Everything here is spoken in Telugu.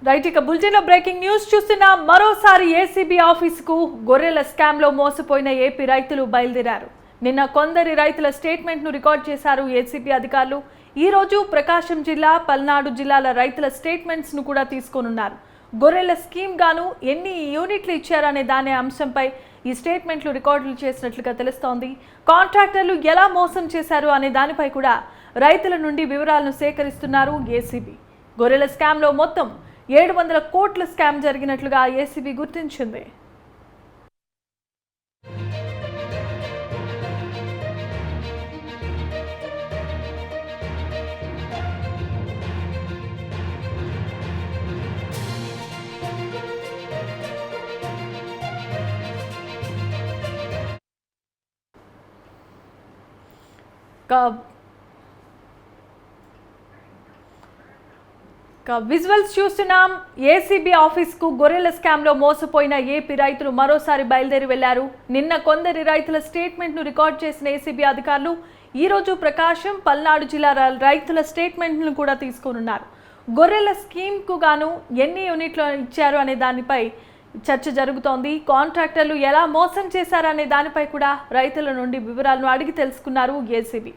రైట్ ఇక బులెటిన్ లో బ్రేకింగ్ న్యూస్ చూస్తున్నా మరోసారి ఏసీబీ ఆఫీసుకు గొర్రెల స్కామ్ లో మోసపోయిన ఏపీ రైతులు బయలుదేరారు. నిన్న కొందరి రైతుల స్టేట్మెంట్ ను రికార్డ్ చేశారు ఏసీబీ అధికారులు. ఈ రోజు ప్రకాశం జిల్లా, పల్నాడు జిల్లాల రైతుల స్టేట్మెంట్స్ ను కూడా తీసుకోనున్నారు. గొర్రెల స్కీమ్ గాను ఎన్ని యూనిట్లు ఇచ్చారనే దాని అంశంపై ఈ స్టేట్మెంట్లు రికార్డులు చేసినట్లుగా తెలుస్తోంది. కాంట్రాక్టర్లు ఎలా మోసం చేశారు అనే దానిపై కూడా రైతుల నుండి వివరాలను సేకరిస్తున్నారు ఏసీబీ. గొర్రెల స్కామ్ లో మొత్తం 700 కోట్ల స్కామ్ జరిగినట్లుగా ఏసీబీ గుర్తించింది. విజువల్స్ చూస్తున్నాం. ఏసీబీ ఆఫీస్కు గొర్రెల స్కామ్లో మోసపోయిన ఏపీ రైతులు మరోసారి బయలుదేరి వెళ్లారు. నిన్న కొందరి రైతుల స్టేట్మెంట్ను రికార్డ్ చేసిన ఏసీబీ అధికారులు ఈ రోజు ప్రకాశం, పల్నాడు జిల్లా రైతుల స్టేట్మెంట్ను కూడా తీసుకోనున్నారు. గొర్రెల స్కీమ్కు గాను ఎన్ని యూనిట్లు ఇచ్చారు అనే దానిపై చర్చ జరుగుతోంది. కాంట్రాక్టర్లు ఎలా మోసం చేశారనే దానిపై కూడా రైతుల నుండి వివరాలను అడిగి తెలుసుకున్నారు ఏసీబీ.